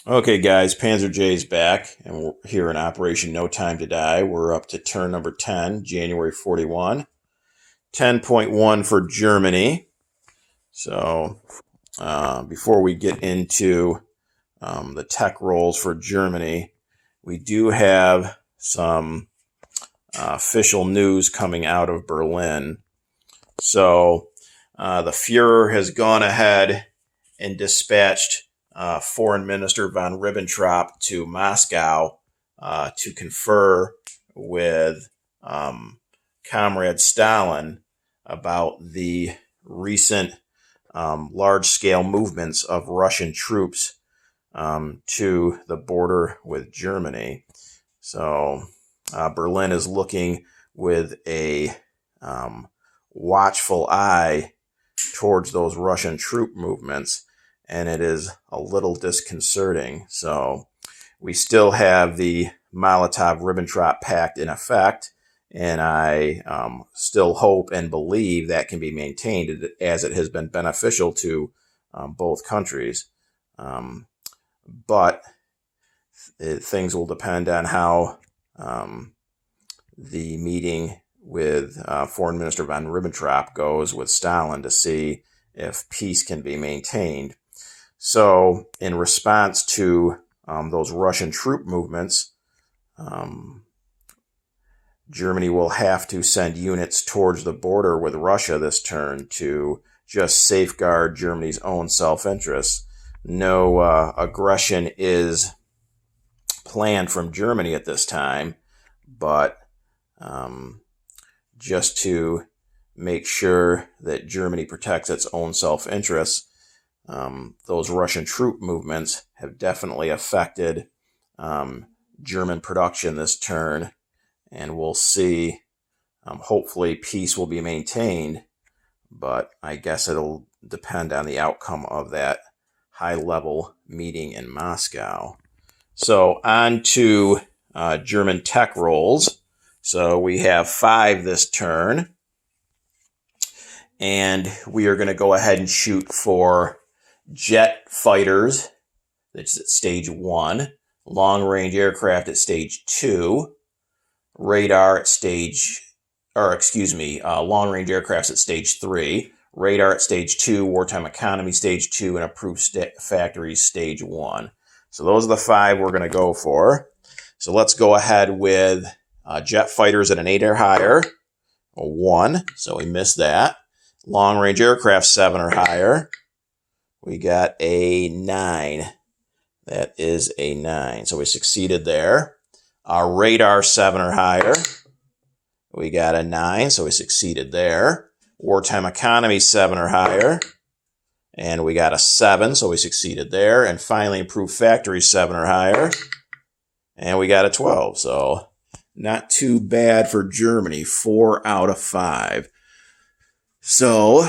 Okay, guys, Panzer J's back, and we're here in Operation No Time to Die. We're up to turn number 10, January 41. 10.1 for Germany. So, before we get into the tech rolls for Germany, we do have some official news coming out of Berlin. So, the Fuhrer has gone ahead and dispatched Foreign Minister von Ribbentrop to Moscow to confer with Comrade Stalin about the recent large-scale movements of Russian troops to the border with Germany. So Berlin is looking with a watchful eye towards those Russian troop movements, and it is a little disconcerting. So we still have the Molotov-Ribbentrop Pact in effect, and I still hope and believe that can be maintained as it has been beneficial to both countries. But things will depend on how the meeting with Foreign Minister von Ribbentrop goes with Stalin to see if peace can be maintained. So in response to those Russian troop movements, Germany will have to send units towards the border with Russia this turn to just safeguard Germany's own self-interest. No aggression is planned from Germany at this time, but just to make sure that Germany protects its own self-interests, those Russian troop movements have definitely affected German production this turn, and we'll see. Hopefully peace will be maintained, but I guess it'll depend on the outcome of that high-level meeting in Moscow. So on to German tech rolls. So we have 5 this turn, and we are going to go ahead and shoot for jet fighters. That's at stage 1. Long-range aircraft at stage 2. Radar at long-range aircrafts at stage 3. Radar at stage 2. Wartime economy stage 2. And approved factories stage 1. So those are the 5 we're going to go for. So let's go ahead with jet fighters at an 8 or higher. A 1. So we missed that. Long-range aircraft 7 or higher. We got a 9. That is a 9. So we succeeded there. Radar 7 or higher. We got a 9. So we succeeded there. Wartime economy 7 or higher. And we got a 7. So we succeeded there. And finally, improved factory 7 or higher. And we got a 12. So not too bad for Germany. 4 out of 5. So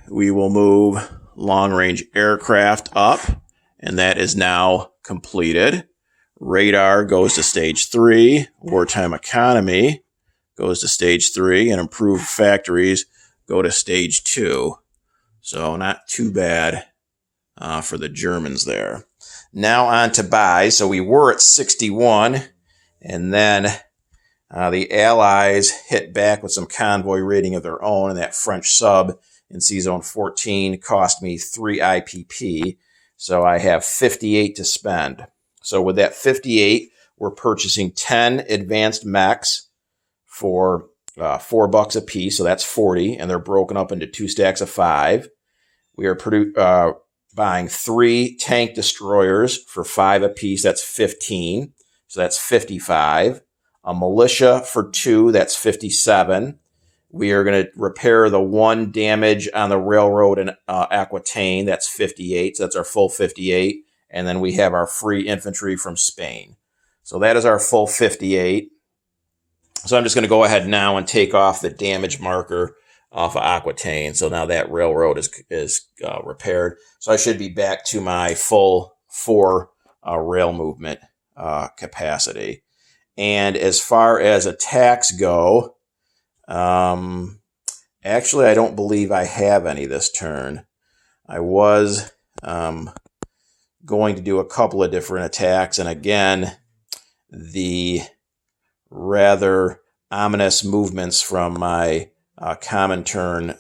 we will move long-range aircraft up, and that is now completed. Radar goes to stage 3. Wartime economy goes to stage 3, and improved factories go to stage 2. So not too bad for the Germans there. Now on to buys. So we were at 61, and then the Allies hit back with some convoy raiding of their own, and that French sub in C-Zone 14 cost me 3 IPP. So I have 58 to spend. So with that 58, we're purchasing 10 advanced mechs for $4 a piece. So that's 40, and they're broken up into 2 stacks of 5. We are buying 3 tank destroyers for 5 a piece. That's 15. So that's 55. A militia for 2. That's 57. We are going to repair the 1 damage on the railroad in Aquitaine. That's 58. So that's our full 58. And then we have our free infantry from Spain. So that is our full 58. So I'm just going to go ahead now and take off the damage marker off of Aquitaine. So now that railroad is repaired. So I should be back to my full 4 rail movement capacity. And as far as attacks go, actually, I don't believe I have any this turn. I was going to do a couple of different attacks. And again, the rather ominous movements from my Comintern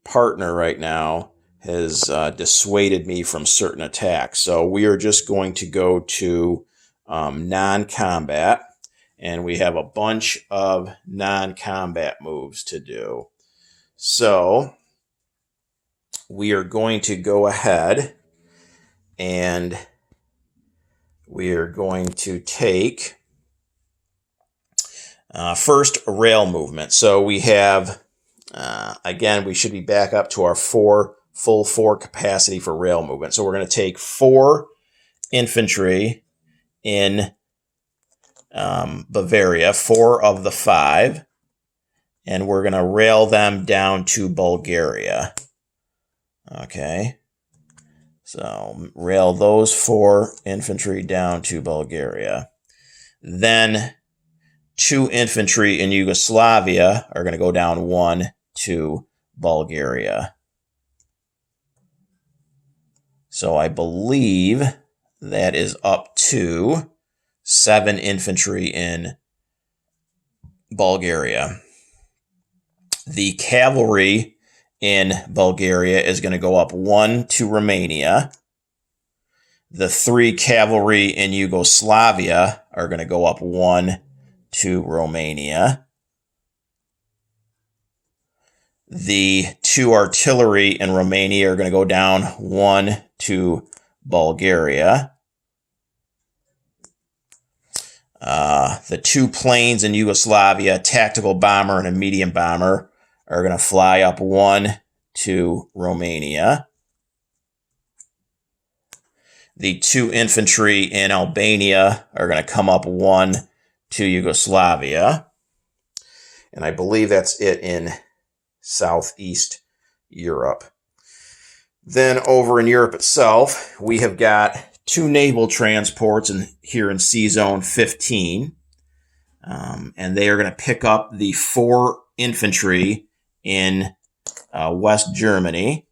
partner right now has dissuaded me from certain attacks. So we are just going to go to non-combat, and we have a bunch of non-combat moves to do. So we are going to go ahead and we are going to take first rail movement. So we have, again, we should be back up to our full 4 capacity for rail movement. So we're going to take 4 infantry in Bavaria, 4 of the 5, and we're going to rail them down to Bulgaria. Okay, so rail those 4 infantry down to Bulgaria. Then 2 infantry in Yugoslavia are going to go down 1 to Bulgaria. So I believe that is up to 7 infantry in Bulgaria. The cavalry in Bulgaria is going to go up 1 to Romania. The 3 cavalry in Yugoslavia are going to go up 1 to Romania. The 2 artillery in Romania are going to go down 1 to Bulgaria. The 2 planes in Yugoslavia, tactical bomber and a medium bomber, are going to fly up 1 to Romania. The 2 infantry in Albania are going to come up 1 to Yugoslavia. And I believe that's it in Southeast Europe. Then over in Europe itself, we have got 2 naval transports here in Sea Zone 15. And they are going to pick up the 4 infantry in West Germany.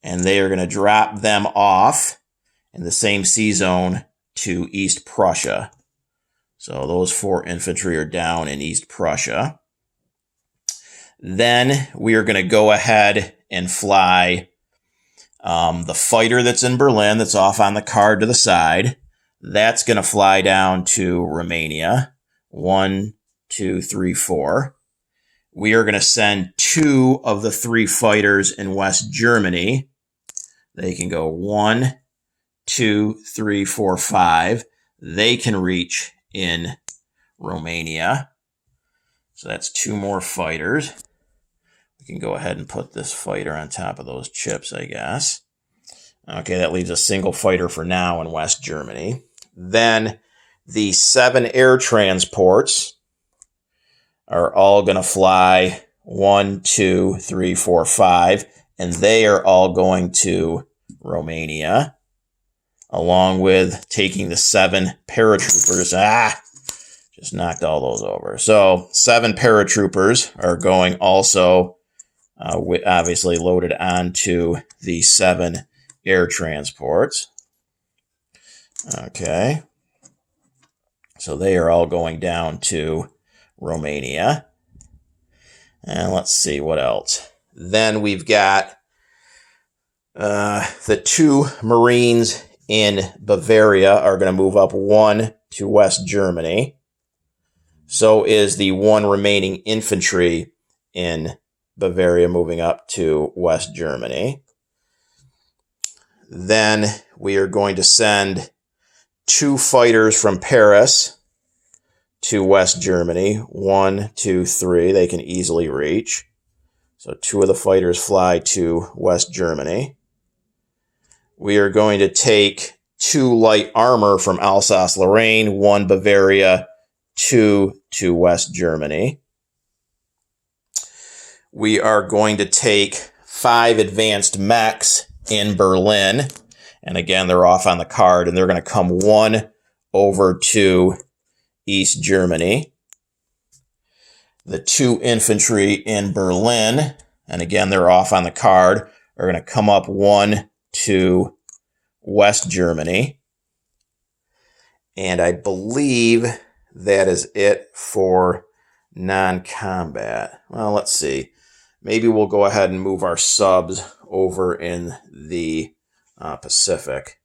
And they are going to drop them off in the same sea zone to East Prussia. So those 4 infantry are down in East Prussia. Then we are going to go ahead and fly the fighter that's in Berlin, that's off on the card to the side. That's going to fly down to Romania. 1, 2, 3, 4. We are going to send 2 of the 3 fighters in West Germany. They can go 1, 2, 3, 4, 5. They can reach in Romania. So that's 2 more fighters. We can go ahead and put this fighter on top of those chips, I guess. Okay, that leaves a single fighter for now in West Germany. Then the 7 air transports are all going to fly 1, 2, 3, 4, 5, and they are all going to Romania, along with taking the 7 paratroopers. Just knocked all those over. So 7 paratroopers are going also, obviously loaded onto the 7 air transports. Okay. So they are all going down to Romania. And let's see what else. Then we've got the 2 Marines in Bavaria are going to move up 1 to West Germany. So is the 1 remaining infantry in Bavaria moving up to West Germany. Then we are going to send 2 fighters from Paris to West Germany. 1, 2, 3. They can easily reach. So 2 of the fighters fly to West Germany. We are going to take 2 light armor from Alsace-Lorraine, 1 Bavaria, 2 to West Germany. We are going to take 5 advanced mechs in Berlin. And again, they're off on the card, and they're going to come 1 over to East Germany. The 2 infantry in Berlin, and again, they're off on the card, are going to come up 1 to West Germany. And I believe that is it for non-combat. Well, let's see. Maybe we'll go ahead and move our subs over in the Pacific.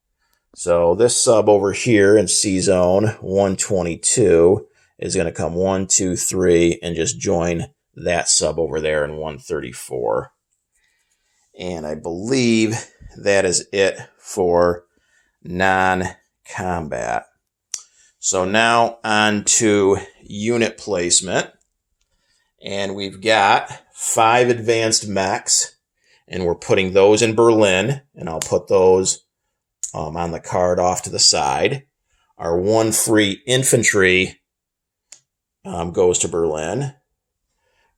So this sub over here in C-Zone 122 is going to come 1, 2, 3 and just join that sub over there in 134. And I believe that is it for non-combat. So now on to unit placement. And we've got 5 advanced mechs, and we're putting those in Berlin, and I'll put those on the card off to the side. Our 1 free infantry goes to Berlin.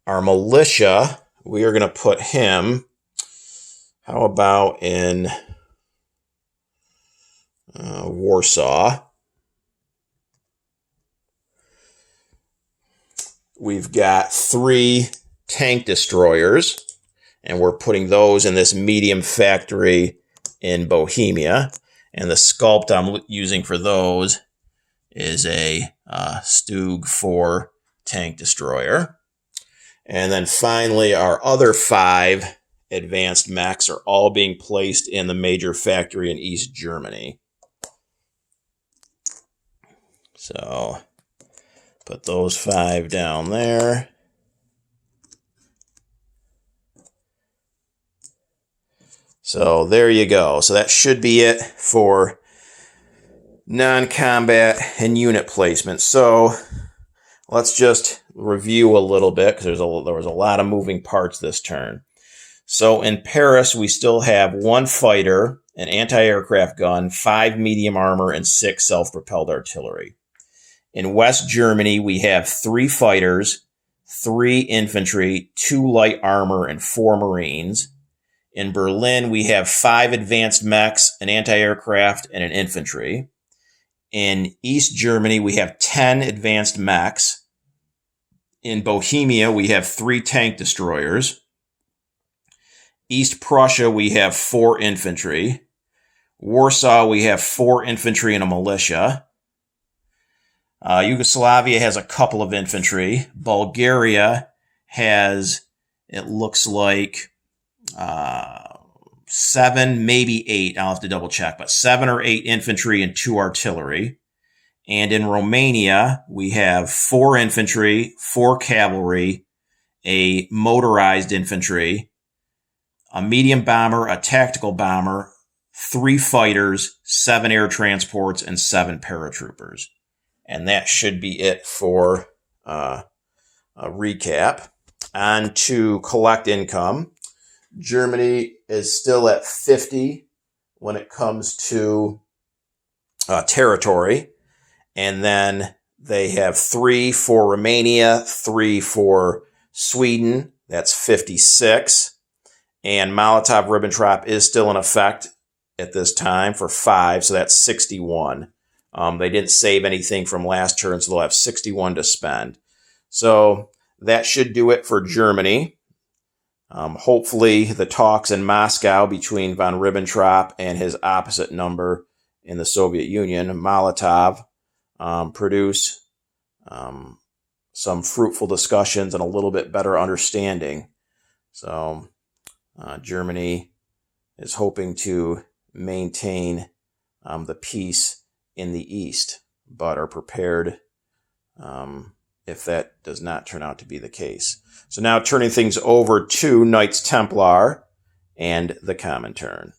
Our militia, we are going to put him, how about in Warsaw. We've got 3 tank destroyers, and we're putting those in this medium factory in Bohemia. And the sculpt I'm using for those is a Stug 4 tank destroyer. And then finally, our other 5 advanced mechs are all being placed in the major factory in East Germany. So put those 5 down there. So there you go. So that should be it for non-combat and unit placement. So let's just review a little bit because there was a lot of moving parts this turn. So in Paris, we still have 1 fighter, an anti-aircraft gun, 5 medium armor, and 6 self-propelled artillery. In West Germany, we have 3 fighters, 3 infantry, 2 light armor, and 4 marines. In Berlin, we have 5 advanced mechs, an anti-aircraft, and an infantry. In East Germany, we have 10 advanced mechs. In Bohemia, we have 3 tank destroyers. East Prussia, we have 4 infantry. Warsaw, we have 4 infantry and a militia. Yugoslavia has a couple of infantry. Bulgaria has, it looks like, 7, maybe 8. I'll have to double check, but 7 or 8 infantry and 2 artillery. And in Romania, we have 4 infantry, 4 cavalry, a motorized infantry, a medium bomber, a tactical bomber, 3 fighters, 7 air transports, and 7 paratroopers. And that should be it for a recap. On to collect income. Germany is still at 50 when it comes to territory. And then they have 3 for Romania, 3 for Sweden. That's 56. And Molotov-Ribbentrop is still in effect at this time for 5, so that's 61. They didn't save anything from last turn, so they'll have 61 to spend. So that should do it for Germany. Hopefully the talks in Moscow between von Ribbentrop and his opposite number in the Soviet Union, Molotov, produce some fruitful discussions and a little bit better understanding. So Germany is hoping to maintain the peace in the East, but are prepared if that does not turn out to be the case. So now turning things over to Knights Templar and the Common Turn.